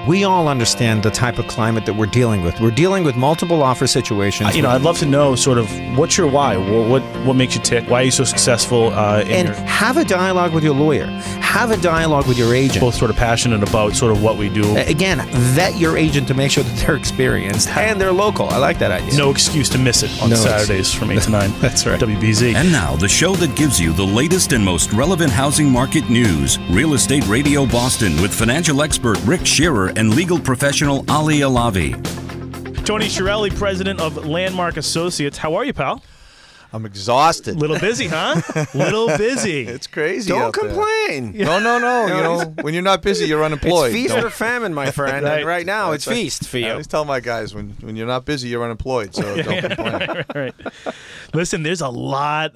We all understand the type of climate that we're dealing with. We're dealing with multiple offer situations. I'd love to know sort of what's your why? What makes you tick? Why are you so successful? Have a dialogue with your lawyer. Have a dialogue with your agent. Both sort of passionate about sort of what we do. Again, vet your agent to make sure that they're experienced and they're local. I like that idea. No excuse to miss it on Saturdays from 8 to 9. That's right. WBZ. And now, the show that gives you the latest and most relevant housing market news. Real Estate Radio Boston with financial expert Rick Shearer and legal professional Ali Alavi. Tony Chiarelli, president of Landmark Associates. How are you, pal? I'm exhausted. Little busy, huh? Little busy. It's crazy. Don't out complain. There. No. When you're not busy, you're unemployed. It's feast or famine, my friend. Right now, it's feast for you. I always tell my guys, when you're not busy, you're unemployed. So don't complain. Right. Listen, there's a lot.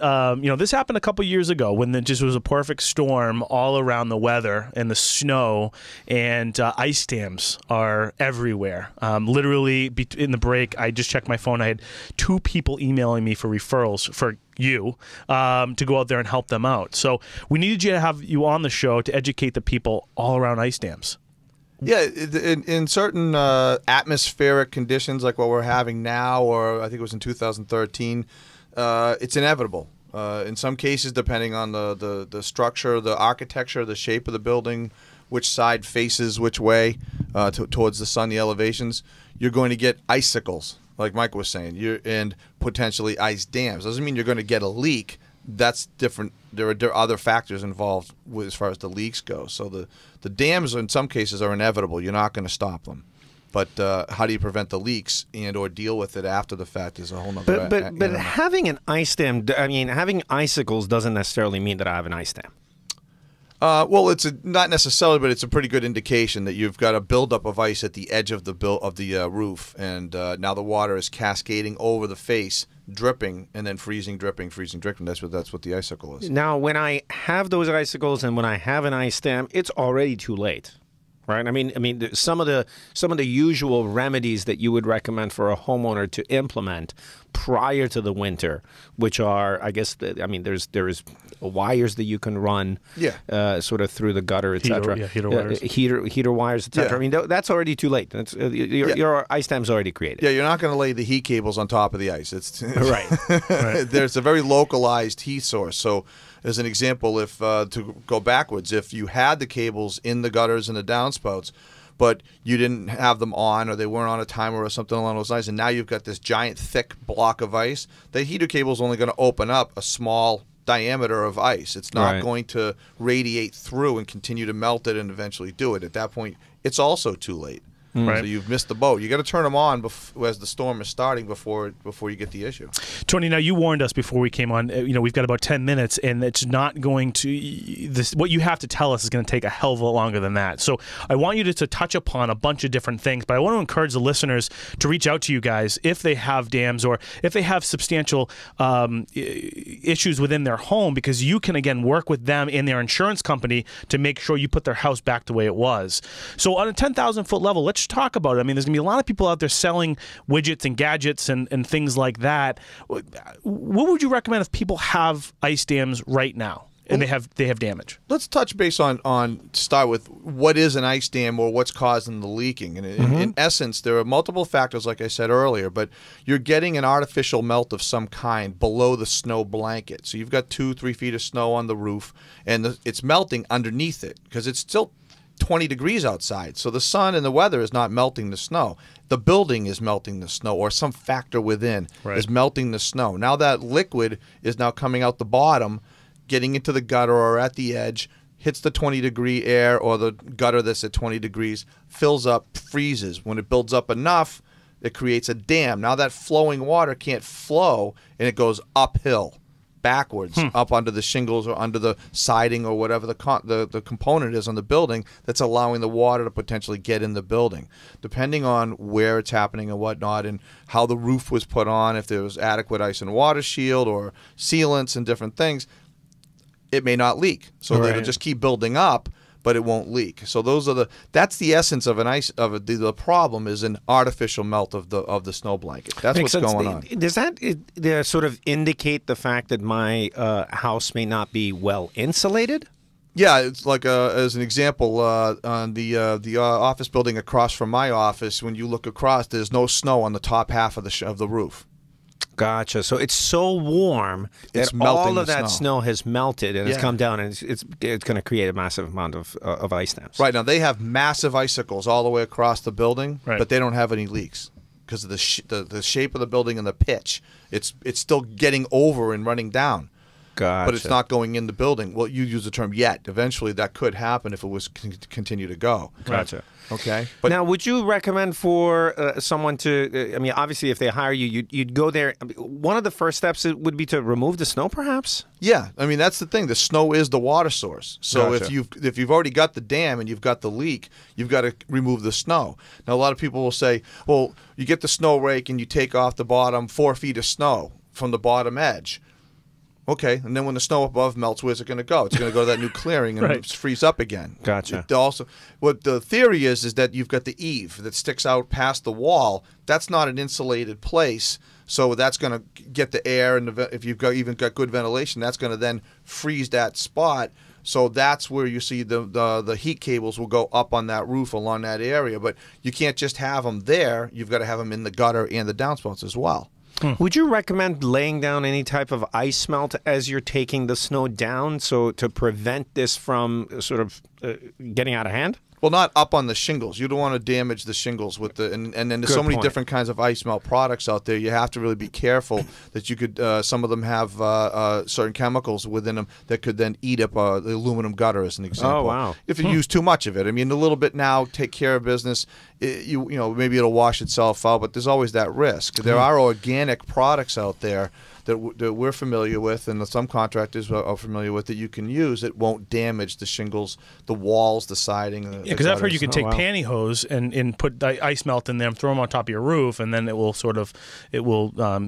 This happened a couple years ago when there just was a perfect storm all around the weather and the snow, and ice dams are everywhere. Literally, in the break, I just checked my phone. I had 2 people emailing me for referrals for you to go out there and help them out. So we needed you to have you on the show to educate the people all around ice dams. Yeah, in certain atmospheric conditions like what we're having now, or I think it was in 2013, it's inevitable. In some cases, depending on the structure, the architecture, the shape of the building, which side faces which way towards the sun, the elevations, you're going to get icicles. Like Mike was saying, and potentially ice dams. Doesn't mean you're going to get a leak. That's different. There are other factors involved as far as the leaks go. So the dams, in some cases, are inevitable. You're not going to stop them. But how do you prevent the leaks and or deal with it after the fact is a whole nother. But having an ice dam, having icicles doesn't necessarily mean that I have an ice dam. Well, it's not necessarily, but it's a pretty good indication that you've got a buildup of ice at the edge of the roof, and now the water is cascading over the face, dripping, and then freezing, dripping, freezing, dripping. That's what the icicle is. Now, when I have those icicles and when I have an ice dam, it's already too late. Right. I mean, some of the usual remedies that you would recommend for a homeowner to implement prior to the winter, which are, I guess, there's wires that you can run, sort of through the gutter, etc. Heater wires, heater wires, etc. Yeah. I mean, that's already too late. That's your ice dam's already created. Yeah, you're not going to lay the heat cables on top of the ice. It's right. There's a very localized heat source. So, as an example, if to go backwards, if you had the cables in the gutters and the downspouts, but you didn't have them on, or they weren't on a timer or something along those lines, and now you've got this giant thick block of ice, the heater cable is only going to open up a small diameter of ice. It's not going to radiate through and continue to melt it and eventually do it. At that point, it's also too late. Right. So you've missed the boat. You got to turn them on as the storm is starting before you get the issue. Tony, now you warned us before we came on. We've got about 10 minutes, and it's not going to. What you have to tell us is going to take a hell of a lot longer than that. So I want you to touch upon a bunch of different things, but I want to encourage the listeners to reach out to you guys if they have dams or if they have substantial issues within their home, because you can again work with them in their insurance company to make sure you put their house back the way it was. So on a 10,000-foot level, let's talk about it. I mean, there's going to be a lot of people out there selling widgets and gadgets and things like that. What would you recommend if people have ice dams right now and they have damage? Let's touch base on start with what is an ice dam or what's causing the leaking. And in essence, there are multiple factors, like I said earlier, but you're getting an artificial melt of some kind below the snow blanket. So you've got 2-3 feet of snow on the roof, and it's melting underneath it because it's still 20 degrees outside. So the sun and the weather is not melting the snow. The building is melting the snow, or some factor within is melting the snow. Now that liquid is now coming out the bottom, getting into the gutter or at the edge, hits the 20-degree air or the gutter that's at 20 degrees, fills up, freezes. When it builds up enough, it creates a dam. Now that flowing water can't flow, and it goes uphill, backwards, up under the shingles or under the siding or whatever the component is on the building that's allowing the water to potentially get in the building. Depending on where it's happening and whatnot, and how the roof was put on, if there was adequate ice and water shield or sealants and different things, it may not leak. So it'll just keep building up, but it won't leak. So that's the essence of the problem is an artificial melt of the snow blanket. That's what's going on. Does that sort of indicate the fact that my house may not be well insulated? Yeah, it's like as an example, on the office building across from my office, when you look across, there's no snow on the top half of the roof. Gotcha. So it's so warm It's that melting all of the that snow. has melted and it's Yeah. come down, and it's going to create a massive amount of ice dams. Right now, they have massive icicles all the way across the building, Right. but they don't have any leaks because of the shape of the building and the pitch. It's still getting over and running down. Gotcha. But it's not going in the building. Well, you use the term yet. Eventually, that could happen if it was continue to go. Gotcha. Okay. But Now, would you recommend for someone to? I mean, obviously, if they hire you, you'd go there. I mean, one of the first steps would be to remove the snow, perhaps. yeah, I mean that's the thing. The snow is the water source. So Gotcha. if you've already got the dam and you've got the leak, you've got to remove the snow. Now, a lot of people will say, well, you get the snow rake and you take off the bottom 4 feet of snow from the bottom edge. Okay, and then when the snow above melts, where's it going to go? It's going to go to that new clearing and Right. freeze up again. Gotcha. It also, what the theory is that you've got the eave that sticks out past the wall. That's not an insulated place, so that's going to get the air, and if you've even got good ventilation, that's going to then freeze that spot. So that's where you see the heat cables will go up on that roof along that area. But you can't just have them there. You've got to have them in the gutter and the downspouts as well. Would you recommend laying down any type of ice melt as you're taking the snow down, so to prevent this from sort of getting out of hand? Well, not up on the shingles. You don't want to damage the shingles with the and then there's Good so many point. different kinds of ice melt products out there. You have to really be careful that you could. Some of them have certain chemicals within them that could then eat up the aluminum gutter, as an example. Oh, wow. If you use too much of it, I mean, a little bit now, take care of business. You know, maybe it'll wash itself out, but there's always that risk. There are organic products out there that we're familiar with, and some contractors are familiar with, that you can use. It won't damage the shingles, the walls, the siding. Yeah, because I've heard you can take wow. pantyhose and put ice melt in them, throw them on top of your roof, and then it will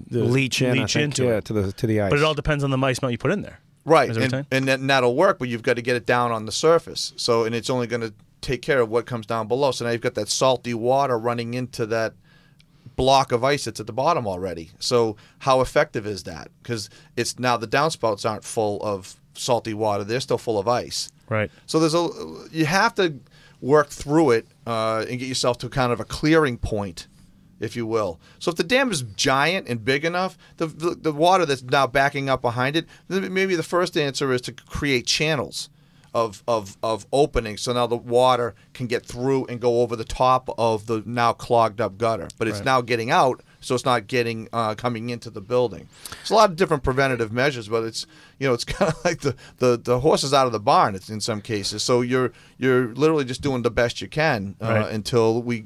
Leach in, I think, into yeah, it. to the ice. But it all depends on the ice melt you put in there. Right, Is that what you're saying? and that'll work, but you've got to get it down on the surface. So, and it's only going to take care of what comes down below. So now you've got that salty water running into that block of ice that's at the bottom already. So how effective is that? Because it's now the downspouts aren't full of salty water; they're still full of ice. Right. So you have to work through it and get yourself to kind of a clearing point, if you will. So if the dam is giant and big enough, the water that's now backing up behind it, then maybe the first answer is to create channels of openings, so now the water can get through and go over the top of the now clogged up gutter. But it's now getting out, so it's not getting coming into the building. There's a lot of different preventative measures, but it's it's kind of like the horse is out of the barn. It's in some cases. So you're literally just doing the best you can until we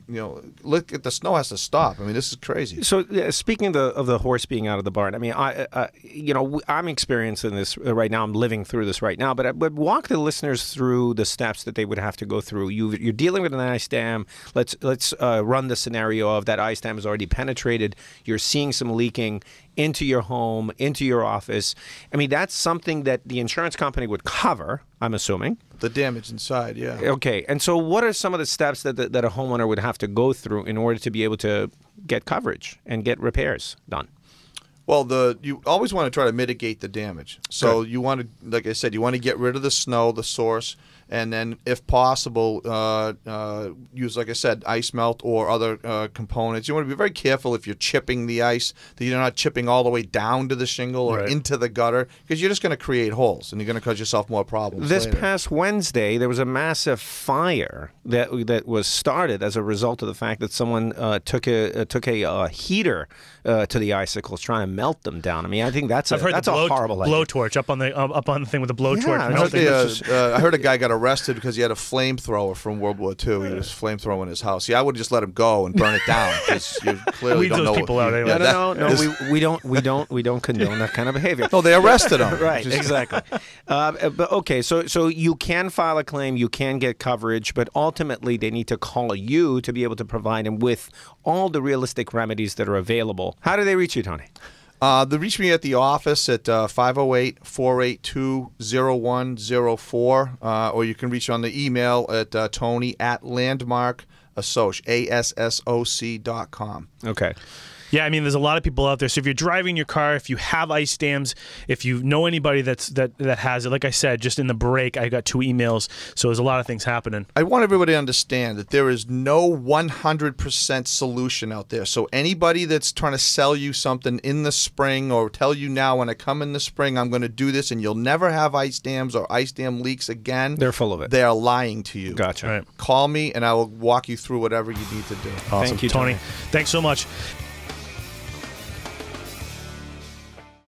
look at the snow has to stop. I mean, this is crazy. So speaking of the horse being out of the barn, I mean, I'm experiencing this right now. I'm living through this right now. But walk the listeners through the steps that they would have to go through. You're dealing with an ice dam. Let's run the scenario of that ice dam is already penetrated. You're seeing some leaking into your home, into your office. I mean, that's something that the insurance company would cover, I'm assuming. The damage inside, yeah. Okay. And so what are some of the steps that a homeowner would have to go through in order to be able to get coverage and get repairs done? Well, you always want to try to mitigate the damage. So you want to, like I said, you want to get rid of the snow, the source, and then, if possible, use, like I said, ice melt or other components. You want to be very careful if you're chipping the ice, that you're not chipping all the way down to the shingle or into the gutter, because you're just going to create holes and you're going to cause yourself more problems This later. past Wednesday, there was a massive fire that was started as a result of the fact that someone took a heater to the icicles, trying to melt them down. I mean, I think that's a horrible idea. blowtorch up on the thing with the blowtorch. Yeah, I heard a guy got arrested because he had a flamethrower from World War II. He was flamethrowing his house. Yeah, I would have just let him go and burn it down, because you clearly Weed don't those know. people out anyway. No, we don't condone that kind of behavior. No, they arrested him. Right, exactly. But okay, so you can file a claim, you can get coverage, but ultimately they need to call you to be able to provide them with all the realistic remedies that are available. How do they reach you, Tony? They reach me at the office at 508-482-0104, or you can reach on the email at Tony@landmarkassoc.com. Okay. Yeah, I mean, there's a lot of people out there. So if you're driving your car, if you have ice dams, if you know anybody that has it, like I said, just in the break, I got 2 emails. So there's a lot of things happening. I want everybody to understand that there is no 100% solution out there. So anybody that's trying to sell you something in the spring or tell you now when I come in the spring, I'm going to do this and you'll never have ice dams or ice dam leaks again. They're full of it. They are lying to you. Gotcha. Right. Call me and I will walk you through whatever you need to do. Awesome. Thank you, Tony. Tony. Thanks so much.